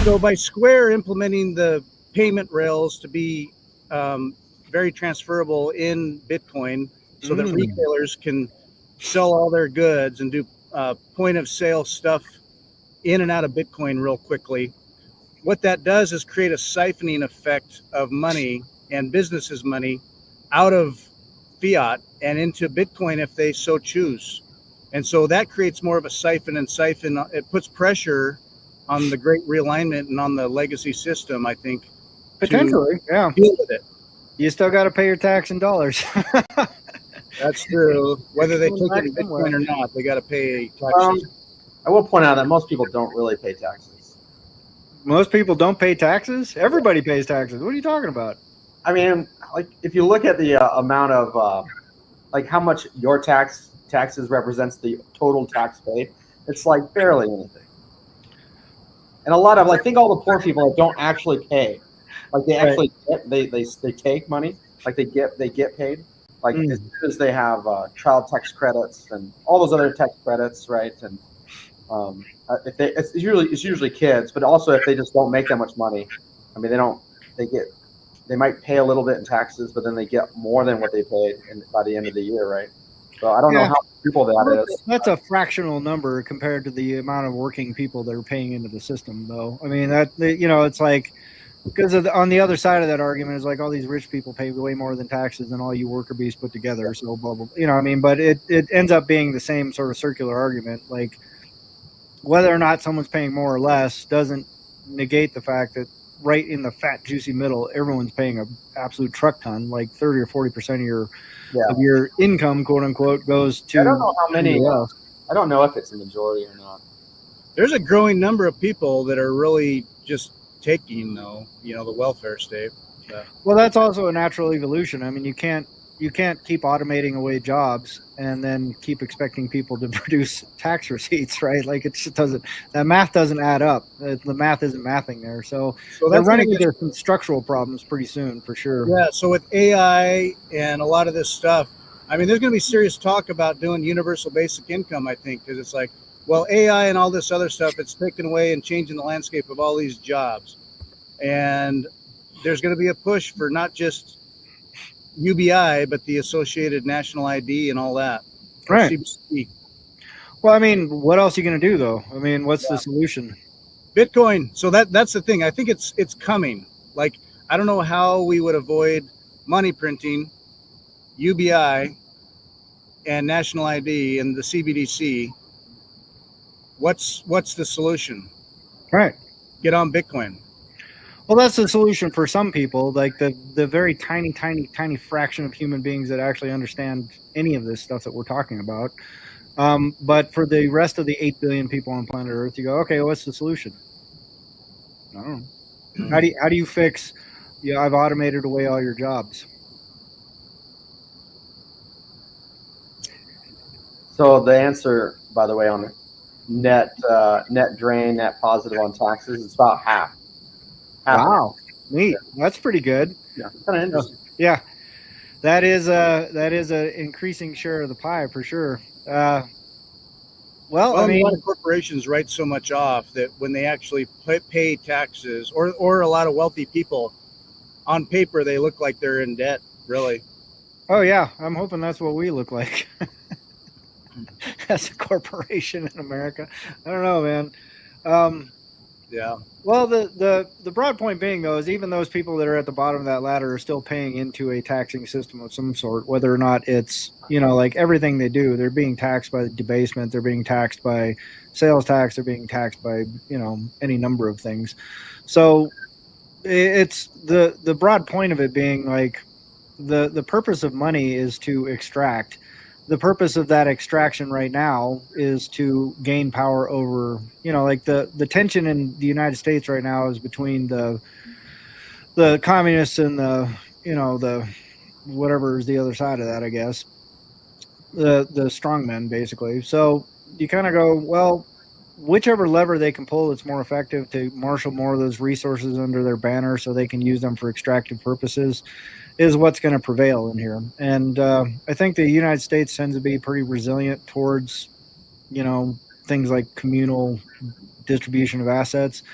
So by Square implementing the payment rails to be very transferable in Bitcoin, so that retailers can sell all their goods and do point of sale stuff in and out of Bitcoin real quickly. What that does is create a siphoning effect of money and businesses' money out of fiat and into Bitcoin if they so choose. And so that creates more of a siphon. It puts pressure on the great realignment and on the legacy system, I think. Potentially, yeah. Deal with it. You still got to pay your tax in dollars. That's true. Whether they take it in Bitcoin or not, they got to pay taxes. I will point out that most people don't really pay taxes. Most people don't pay taxes? Everybody pays taxes. What are you talking about? I mean, like if you look at the amount of like how much your taxes represents the total tax paid, it's like barely anything. And a lot of like think all the poor people that don't actually pay, like they actually get, they take money, like they get paid, like as soon as they have child tax credits and all those other tax credits, right? And if it's usually kids, but also if they just don't make that much money, I mean they might pay a little bit in taxes, but then they get more than what they paid by the end of the year, right? So I don't know how people that is. That's a fractional number compared to the amount of working people that are paying into the system, though. I mean, it's like, because on the other side of that argument is like all these rich people pay way more than taxes than all you worker bees put together. So blah, blah, you know what I mean? But it ends up being the same sort of circular argument. Like whether or not someone's paying more or less doesn't negate the fact that right in the fat, juicy middle, everyone's paying an absolute truck ton, like 30 or 40% of your income, quote unquote, goes to. I don't know how many. I don't know if it's a majority or not. There's a growing number of people that are really just taking, though, the welfare state. Well, that's also a natural evolution. I mean, you can't keep automating away jobs and then keep expecting people to produce tax receipts, right? Like it just doesn't. That math doesn't add up. The math isn't mathing there. So they're running into some structural problems pretty soon, for sure. Yeah. So with AI and a lot of this stuff, I mean, there's going to be serious talk about doing universal basic income, I think, because it's like, well, AI and all this other stuff, it's taken away and changing the landscape of all these jobs. And there's going to be a push for not just UBI, but the associated national ID and all that. Right. CBC. Well, I mean, what else are you going to do, though? I mean, what's the solution? Bitcoin. So that's the thing. I think it's coming. Like, I don't know how we would avoid money printing, UBI, and national ID and the CBDC. What's the solution? Right. Get on Bitcoin. Well, that's the solution for some people, like the very tiny, tiny, tiny fraction of human beings that actually understand any of this stuff that we're talking about. But for the rest of the 8 billion people on planet Earth, you go, okay, what's the solution? I don't know. How do you fix, I've automated away all your jobs? So the answer, by the way, on net drain, net positive on taxes, it's about half. Wow, neat. That's pretty good. Yeah, kind of interesting. Yeah, that is a increasing share of the pie for sure. Well, I mean, a lot of corporations write so much off that when they actually pay taxes, or a lot of wealthy people, on paper they look like they're in debt. Really. Oh yeah, I'm hoping that's what we look like as a corporation in America. I don't know, man. Yeah. Well, the broad point being, though, is even those people that are at the bottom of that ladder are still paying into a taxing system of some sort, whether or not it's, like everything they do, they're being taxed by debasement, they're being taxed by sales tax, they're being taxed by, any number of things. So it's the broad point of it being like the purpose of money is to extract. The purpose of that extraction right now is to gain power over, like the tension in the United States right now is between the communists and the whatever is the other side of that, I guess, the strongmen, basically. So you kind of go, well, whichever lever they can pull that's more effective to marshal more of those resources under their banner so they can use them for extractive purposes is what's going to prevail in here. And I think the United States tends to be pretty resilient towards, things like communal distribution of assets.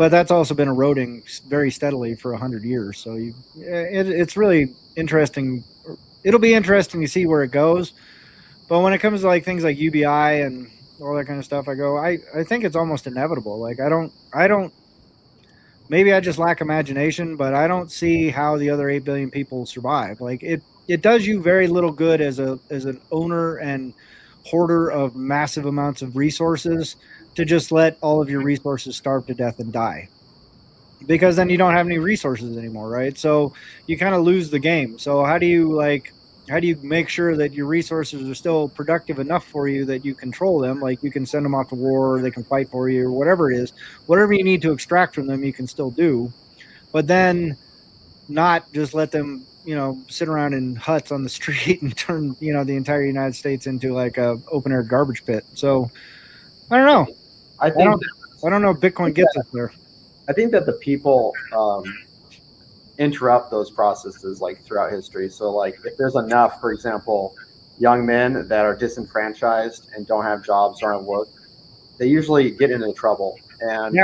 but that's also been eroding very steadily for 100 years. So it's really interesting. It'll be interesting to see where it goes. But when it comes to like things like UBI and all that kind of stuff, I think it's almost inevitable. Like I don't. Maybe I just lack imagination, but I don't see how the other 8 billion people survive. Like it does you very little good as an owner and hoarder of massive amounts of resources to just let all of your resources starve to death and die, because then you don't have any resources anymore, right? So you kind of lose the game. So how do you make sure that your resources are still productive enough for you that you control them? Like you can send them off to war, or they can fight for you, or whatever it is. Whatever you need to extract from them, you can still do, but then not just let them, sit around in huts on the street and turn, the entire United States into like a open air garbage pit. So I don't know. I don't know if Bitcoin gets us there. I think that the people interrupt those processes like throughout history. So like if there's enough, for example, young men that are disenfranchised and don't have jobs or don't work, they usually get into trouble, and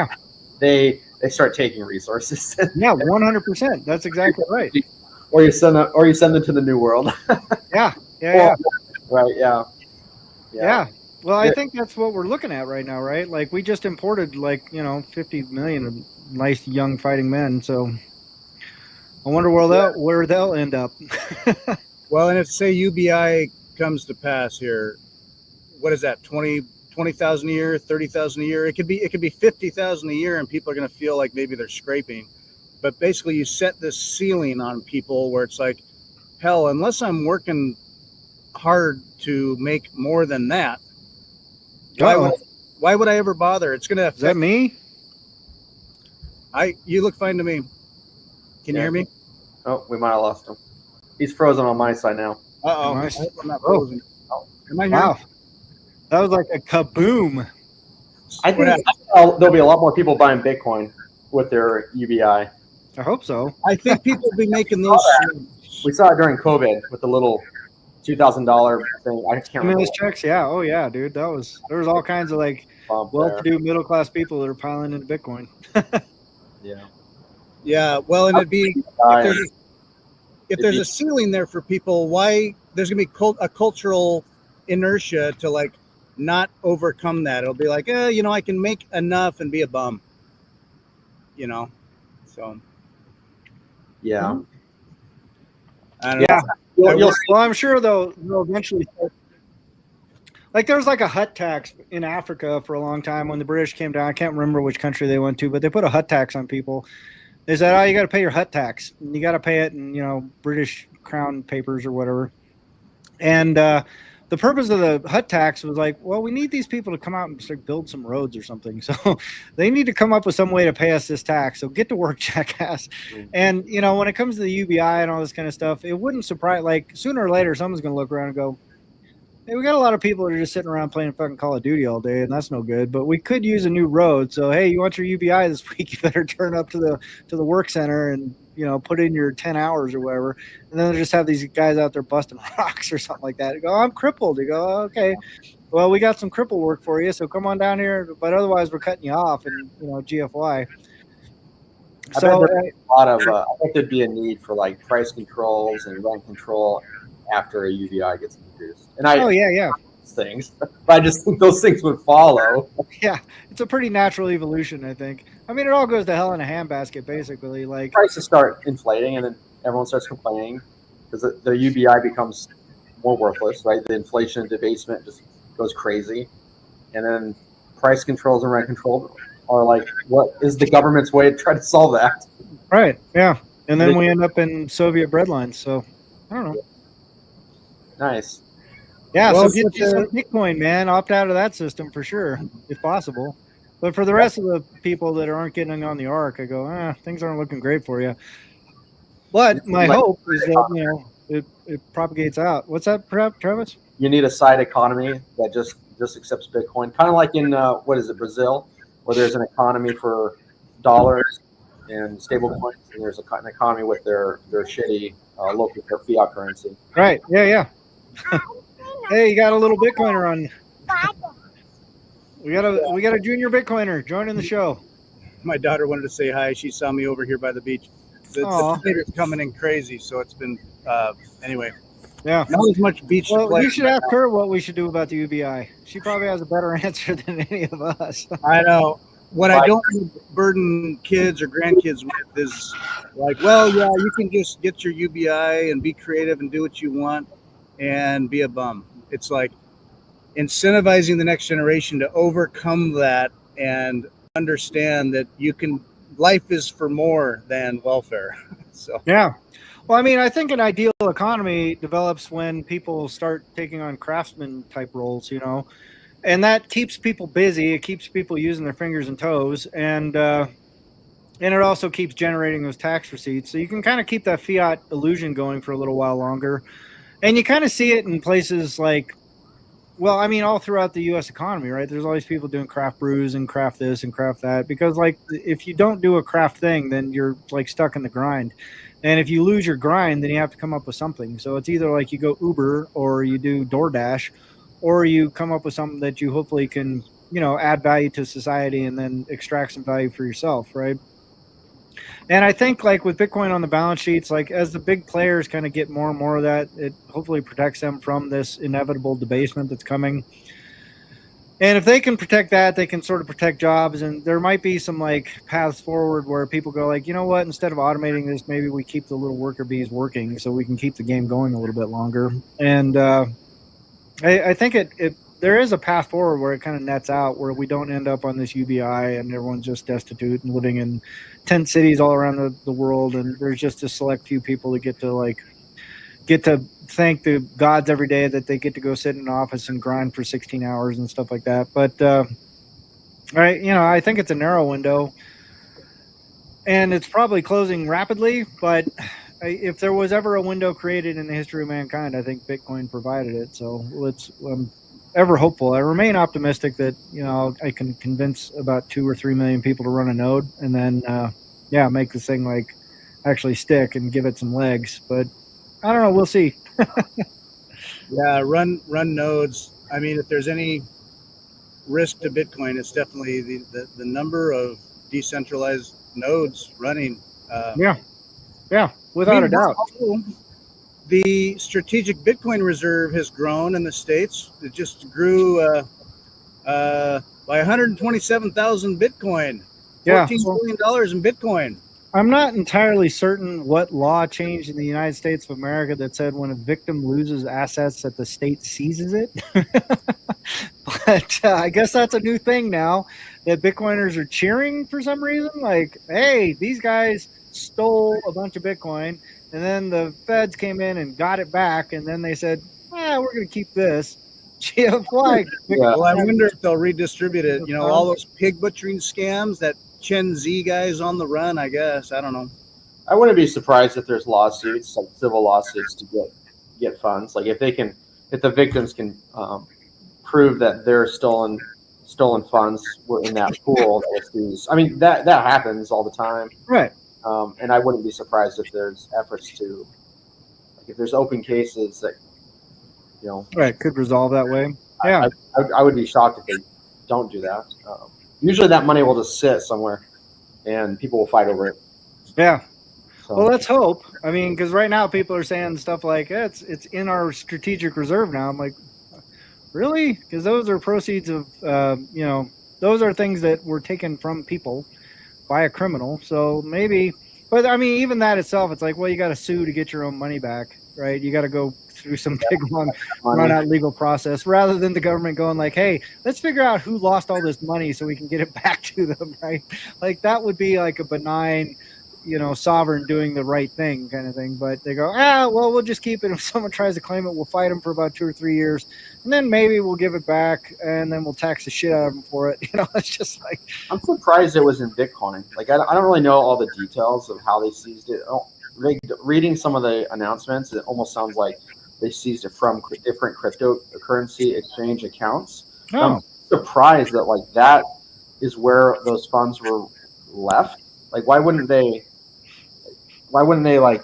they start taking resources. Yeah, 100%. That's exactly right. Or you send them to the New World. Yeah. Right. Yeah. Well, I think that's what we're looking at right now, right? Like we just imported 50 million of nice young fighting men. So I wonder where they'll end up. Well, and if say UBI comes to pass here, what is that? 20,000 a year, 30,000 a year. It could be 50,000 a year, and people are going to feel like maybe they're scraping. But basically, you set this ceiling on people where it's like, hell, unless I'm working hard to make more than that, why would I ever bother? It's going to affect. Is that me? You look fine to me. Can you hear me? Oh, we might have lost him. He's frozen on my side now. Uh-oh. Nice. I'm not frozen. Am I here? Wow. That was like a kaboom. I think there'll be a lot more people buying Bitcoin with their UBI. I hope so. I think people will be making those. We saw it during COVID with the little $2,000 thing. I can't remember. Stimulus checks, yeah. Oh yeah, dude. There was all kinds of like well-to-do middle-class people that are piling into Bitcoin. Yeah. Well, and it'd be if there's a ceiling there for people, why there's gonna be a cultural inertia to like not overcome that. It'll be like, I can make enough and be a bum. So. Yeah. I don't know. Well, I'm sure they'll eventually start. Like there was like a hut tax in Africa for a long time when the British came down. I can't remember which country they went to, but they put a hut tax on people. They said, you got to pay your hut tax. And you got to pay it in, British crown papers or whatever. And the purpose of the hut tax was like, well, we need these people to come out and start build some roads or something. So they need to come up with some way to pay us this tax. So get to work, jackass. And, when it comes to the UBI and all this kind of stuff, it wouldn't surprise, like sooner or later, someone's going to look around and go, hey, we got a lot of people that are just sitting around playing fucking Call of Duty all day, and that's no good. But we could use a new road. So, hey, you want your UBI this week? You better turn up to the work center and, put in your 10 hours or whatever. And then they'll just have these guys out there busting rocks or something like that. You go, I'm crippled. You go, okay. Well, we got some cripple work for you, so come on down here. But otherwise, we're cutting you off, and GFY. So I think there'd be a need for like price controls and rent control after a UBI gets introduced. And things, but I just think those things would follow. Yeah, it's a pretty natural evolution, I think. I mean, it all goes to hell in a handbasket, basically. Like prices start inflating, and then everyone starts complaining because the UBI becomes more worthless, right? The inflation and debasement just goes crazy, and then price controls and rent control are like, what is the government's way to try to solve that? Right. Yeah, and then we end up in Soviet breadlines. So I don't know. Nice. Yeah, so get you some Bitcoin, man. Opt out of that system for sure, if possible. But for the rest of the people that aren't getting on the arc, I go, things aren't looking great for you. But my hope is that, it propagates out. What's that, Travis? You need a side economy that just accepts Bitcoin. Kind of like in, Brazil, where there's an economy for dollars and stable coins, and there's an economy with their shitty local fiat currency. Right, yeah. Hey, you got a little Bitcoiner on. We got a junior Bitcoiner joining the show. My daughter wanted to say hi. She saw me over here by the beach. The tornado's coming in crazy, so it's been anyway. Yeah, not as much beach. Well, you should ask her what we should do about the UBI. She probably has a better answer than any of us. I know. What I don't want to burden kids or grandkids with is like, well, yeah, you can just get your UBI and be creative and do what you want and be a bum. It's like incentivizing the next generation to overcome that and understand that life is for more than welfare. So yeah. Well, I mean, I think an ideal economy develops when people start taking on craftsman type roles, and that keeps people busy. It keeps people using their fingers and toes, and it also keeps generating those tax receipts. So you can kind of keep that fiat illusion going for a little while longer, and you kind of see it in places like, well, I mean, all throughout the U.S. economy, right? There's always people doing craft brews and craft this and craft that, because like if you don't do a craft thing, then you're like stuck in the grind. And if you lose your grind, then you have to come up with something. So it's either like you go Uber or you do DoorDash, or you come up with something that you hopefully can, add value to society and then extract some value for yourself, right? And I think like with Bitcoin on the balance sheets, like as the big players kind of get more and more of that, it hopefully protects them from this inevitable debasement that's coming. And if they can protect that, they can sort of protect jobs. And there might be some like paths forward where people go like, you know what, instead of automating this, maybe we keep the little worker bees working so we can keep the game going a little bit longer. And I think there is a path forward where it kind of nets out, where we don't end up on this UBI and everyone's just destitute and living in tent cities all around the world. And there's just a select few people that get to thank the gods every day that they get to go sit in an office and grind for 16 hours and stuff like that. But I think it's a narrow window, and it's probably closing rapidly. But if there was ever a window created in the history of mankind, I think Bitcoin provided it. So I'm ever hopeful. I remain optimistic that I can convince about 2 or 3 million people to run a node, and then make this thing like actually stick and give it some legs. But I don't know. We'll see. Yeah, run nodes. I mean, if there's any risk to Bitcoin, it's definitely the number of decentralized nodes running. Without a doubt. The strategic Bitcoin reserve has grown in the States. It just grew by 127,000 Bitcoin. $14 billion in Bitcoin. I'm not entirely certain what law changed in the United States of America that said when a victim loses assets that the state seizes it. But I guess that's a new thing now that Bitcoiners are cheering for some reason. Like, hey, these guys stole a bunch of Bitcoin, and then the feds came in and got it back, and then they said, we're going to keep this. Well, I wonder if they'll redistribute it. All those pig butchering scams, that Chen Z guy's on the run, I guess. I don't know. I wouldn't be surprised if there's lawsuits, like civil lawsuits, to get funds. Like if the victims can prove that their stolen funds were in that pool that was seized. I mean, that happens all the time, right? And I wouldn't be surprised if there's efforts to, like, if there's open cases that right, could resolve that way. Yeah, I would be shocked if they don't do that. Usually that money will just sit somewhere and people will fight over it. Yeah. So. Well, let's hope. I mean, because right now people are saying stuff like, it's in our strategic reserve now. I'm like, really? Because those are proceeds of, those are things that were taken from people by a criminal. So maybe, but I mean, even that itself, it's like, well, you got to sue to get your own money back, right? You got to go through some big long run out legal process, rather than the government going like, hey, let's figure out who lost all this money so we can get it back to them, right? Like that would be like a benign, sovereign doing the right thing kind of thing. But they go, well, we'll just keep it. If someone tries to claim it, we'll fight them for about 2 or 3 years, and then maybe we'll give it back, and then we'll tax the shit out of them for it. It's just like, I'm surprised it was in Bitcoin. Like I don't really know all the details of how they seized it. Reading some of the announcements, it almost sounds like they seized it from different cryptocurrency exchange accounts. I'm surprised that like that is where those funds were left. Like why wouldn't they like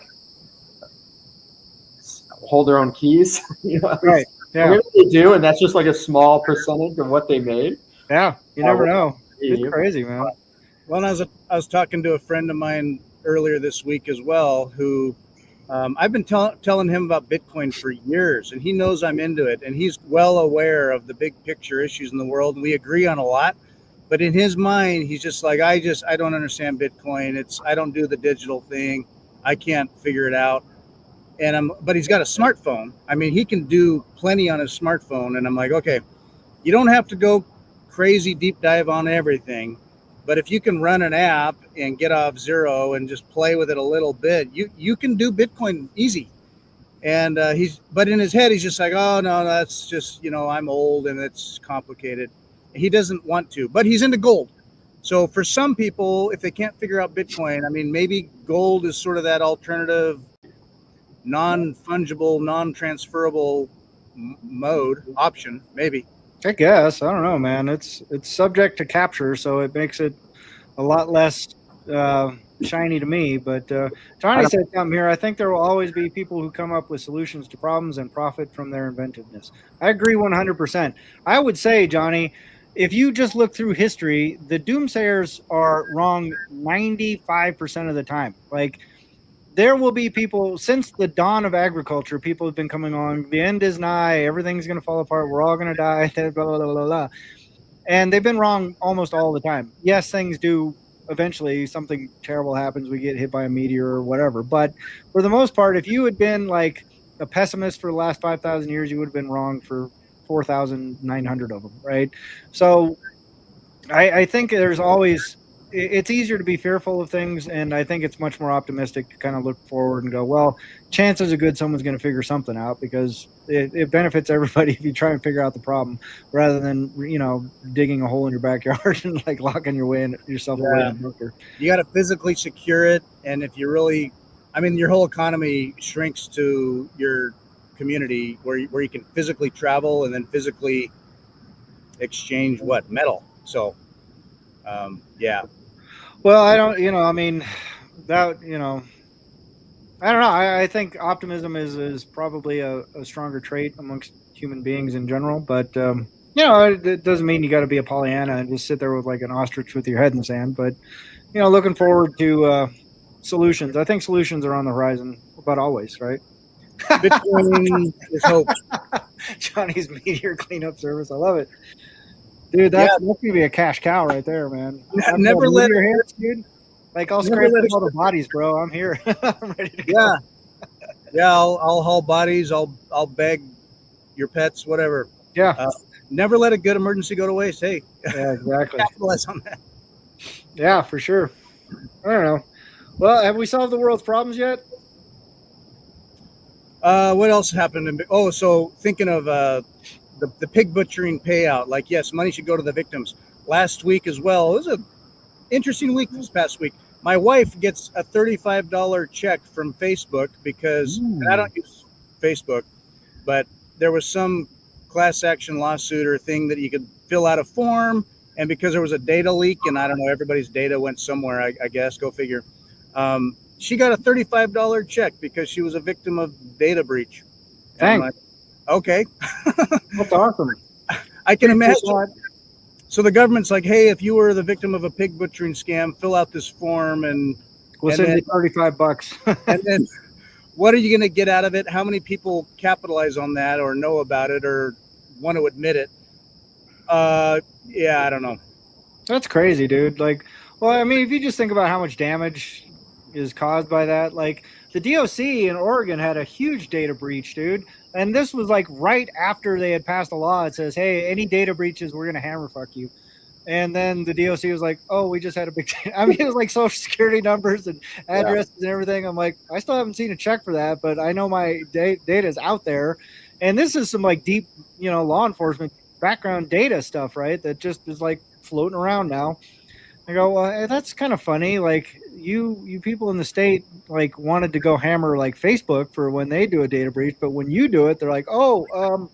hold their own keys? Right. Yeah. Maybe they do, and that's just like a small percentage of what they made. Yeah. You never know. It's crazy, man. Well, I was talking to a friend of mine earlier this week as well, who I've been telling him about Bitcoin for years, and he knows I'm into it, and he's well aware of the big picture issues in the world, and we agree on a lot. But in his mind, he's just like, I don't understand Bitcoin. I don't do the digital thing. I can't figure it out. But he's got a smartphone. I mean, he can do plenty on his smartphone, and I'm like, okay, you don't have to go crazy deep dive on everything, but if you can run an app and get off zero and just play with it a little bit, you can do Bitcoin easy. And but in his head, he's just like, oh no, that's just, I'm old and it's complicated. He doesn't want to, but he's into gold. So for some people, if they can't figure out Bitcoin, I mean, maybe gold is sort of that alternative, non-fungible, non-transferable mode option, maybe. I guess. I don't know, man. It's subject to capture, so it makes it a lot less shiny to me. But Johnny said something here. I think there will always be people who come up with solutions to problems and profit from their inventiveness. I agree 100%. I would say, Johnny, if you just look through history, the doomsayers are wrong 95% of the time. Like, there will be people since the dawn of agriculture. People have been coming on. The end is nigh. Everything's going to fall apart. We're all going to die. Blah, blah, blah, blah, blah. And they've been wrong almost all the time. Yes, things do. Eventually, something terrible happens. We get hit by a meteor or whatever. But for the most part, if you had been like a pessimist for the last 5,000 years, you would have been wrong for 4,900 of them, right? So I think there's always. It's easier to be fearful of things, and I think it's much more optimistic to kind of look forward and go, well, chances are good someone's going to figure something out, because it benefits everybody if you try and figure out the problem rather than, digging a hole in your backyard and like locking yourself away in a bunker. You got to physically secure it, and if you really, I mean, your whole economy shrinks to your community where you can physically travel and then physically exchange metal. So, yeah. Well, I don't, I mean, that, I don't know. I think optimism is probably a stronger trait amongst human beings in general. But, it doesn't mean you got to be a Pollyanna and just sit there with like an ostrich with your head in the sand. But, looking forward to solutions. I think solutions are on the horizon about always, right? Bitcoin is hope. Johnny's meteor cleanup service. I love it. Dude, that's going to be a cash cow right there, man. Never let your hands, dude. Like, I'll scrape all the bodies, bro. I'm here. I'm ready to go. Yeah. I'll haul bodies. I'll bag your pets, whatever. Yeah. Never let a good emergency go to waste. Hey. Yeah, exactly. Capitalize on that. Yeah, for sure. I don't know. Well, have we solved the world's problems yet? What else happened? So thinking of the pig butchering payout, like, yes, money should go to the victims. Last week as well, it was an interesting week this past week. My wife gets a $35 check from Facebook because I don't use Facebook, but there was some class action lawsuit or thing that you could fill out a form, and because there was a data leak, and I don't know, everybody's data went somewhere, I guess, go figure. She got a $35 check because she was a victim of data breach. Thanks. Okay. That's awesome. I can imagine. So the government's like, hey, if you were the victim of a pig butchering scam, fill out this form and we'll send you $35. And then what are you going to get out of it? How many people capitalize on that or know about it or want to admit it? Yeah, I don't know. That's crazy, dude. Like, well, I mean, if you just think about how much damage is caused by that, like the DOC in Oregon had a huge data breach, dude. And this was like right after they had passed a law that says, hey, any data breaches, we're going to hammer fuck you. And then the DOC was like, oh, we just had a big, I mean, it was like social security numbers and addresses and everything. I'm like, I still haven't seen a check for that, but I know my data is out there. And this is some like deep, law enforcement background data stuff, right? That just is like floating around now. I go, well, that's kind of funny. Like you people in the state like wanted to go hammer like Facebook for when they do a data breach, but when you do it, they're like, oh,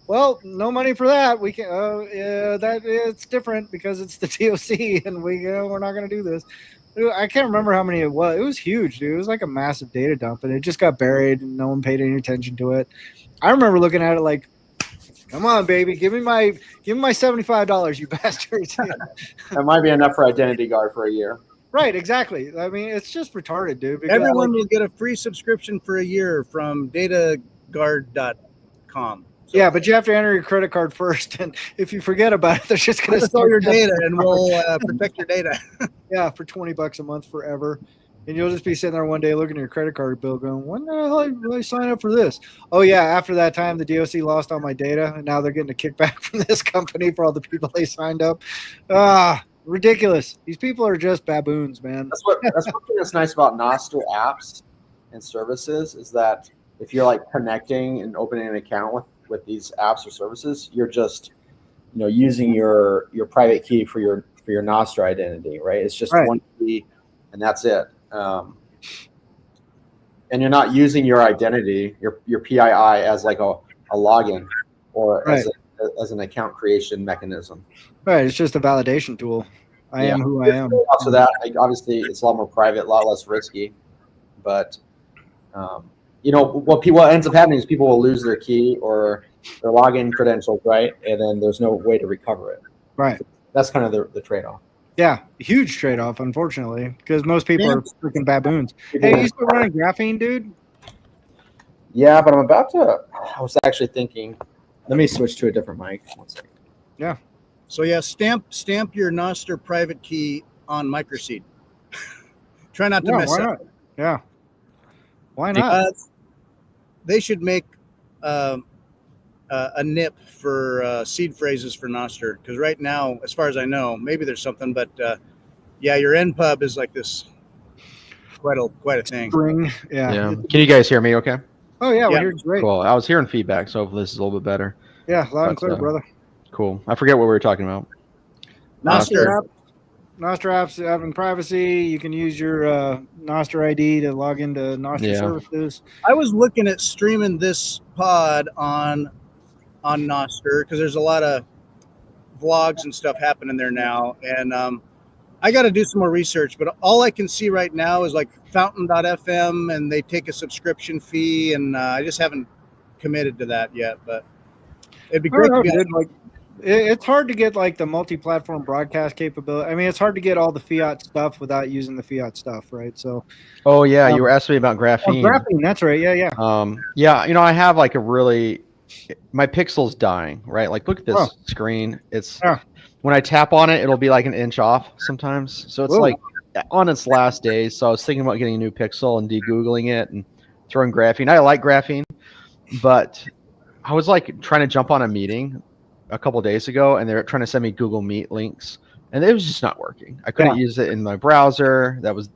well, no money for that. We can, that it's different because it's the DOC, and we're not going to do this. Dude, I can't remember how many it was. It was huge, dude. It was like a massive data dump, and it just got buried, and no one paid any attention to it. I remember looking at it like, Come on, baby. Give me my $75, you bastards. That might be enough for Identity Guard for a year. Right, exactly. I mean, it's just retarded, dude. Because Everyone will get a free subscription for a year from dataguard.com. So yeah, but you have to enter your credit card first, and if you forget about it, they're just going to store your data, and we'll protect your data. Yeah, for $20 a month forever. And you'll just be sitting there one day looking at your credit card bill going, when the hell did I sign up for this? Oh, yeah, after that time, the DOC lost all my data, and now they're getting a kickback from this company for all the people they signed up. Ridiculous. These people are just baboons, man. That's one thing that's nice about Nostr apps and services is that if you're like connecting and opening an account with these apps or services, you're just using your private key for your Nostr identity, right? It's just one key, and that's it. And you're not using your identity, your PII, as like a login or as an account creation mechanism. Right. It's just a validation tool. I am who I am. So that, like, obviously, it's a lot more private, a lot less risky. But what ends up happening is people will lose their key or their login credentials, right? And then there's no way to recover it. Right. So that's kind of the trade-off. Yeah, huge trade-off, unfortunately, because most people are freaking baboons. Hey, you still running graphene, dude? Yeah, but I was actually thinking, let me switch to a different mic. 1 second. Yeah. So yeah, stamp your Nostr private key on MicroSeed. Try not to mess why up. not? Yeah. Why not? They should make a NIP for seed phrases for Nostr, because right now, as far as I know, maybe there's something, but your NPub is like this quite a thing. Yeah. Can you guys hear me okay? Oh yeah, we're hearing great. Cool. I was hearing feedback, so hopefully this is a little bit better. Yeah, loud and clear, brother. Cool. I forget what we were talking about. Nostr apps having privacy. You can use your Nostr ID to log into Nostr services. I was looking at streaming this pod on Nostr because there's a lot of vlogs and stuff happening there now, and I got to do some more research. But all I can see right now is like Fountain.fm, and they take a subscription fee, and I just haven't committed to that yet. But it'd be great to get it's hard to get like the multi-platform broadcast capability. I mean, it's hard to get all the fiat stuff without using the fiat stuff, right? So. Oh yeah, you were asking me about graphene. Graphene, that's right. Yeah. I have like my pixel's dying, right? Like, look at this screen. It's when I tap on it, it'll be like an inch off sometimes. So it's like on its last days. So I was thinking about getting a new pixel and de-googling it and throwing graphene. I like graphene, but I was like trying to jump on a meeting a couple days ago, and they were trying to send me Google Meet links, and it was just not working. I couldn't use it in my browser. That was,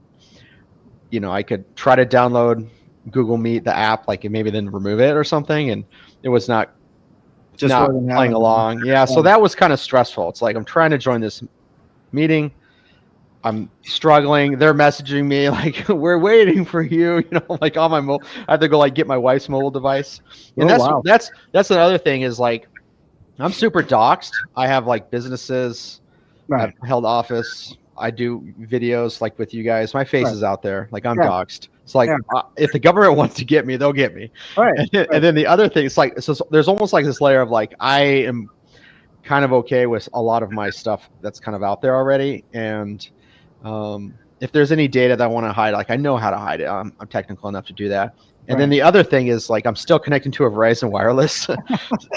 I could try to download Google Meet, the app, like, and maybe then remove it or something, and it was not playing along. Yeah, so that was kind of stressful. It's like I'm trying to join this meeting, I'm struggling. They're messaging me like, "We're waiting for you." Like on my mobile. I have to go like get my wife's mobile device, and that's another thing is like, I'm super doxxed. I have like businesses. I've held office. I do videos like with you guys. My face is out there. Like I'm doxxed. It's like if the government wants to get me, they'll get me. And then the other thing, it's like, so there's almost like this layer of like, I am kind of okay with a lot of my stuff that's kind of out there already. And if there's any data that I want to hide, like I know how to hide it. I'm technical enough to do that. And then the other thing is like I'm still connecting to a Verizon wireless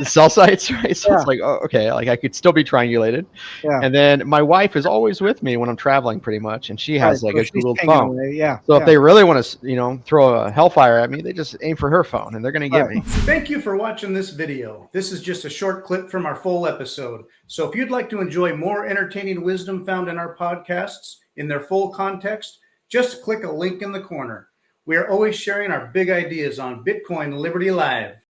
cell sites, right? So it's like, oh, okay, like I could still be triangulated. And then my wife is always with me when I'm traveling, pretty much, and she has like a Google phone. So if they really want to, throw a hellfire at me, they just aim for her phone, and they're going to get me. Thank you for watching this video. This is just a short clip from our full episode. So if you'd like to enjoy more entertaining wisdom found in our podcasts in their full context, just click a link in the corner. We are always sharing our big ideas on Bitcoin Liberty Live.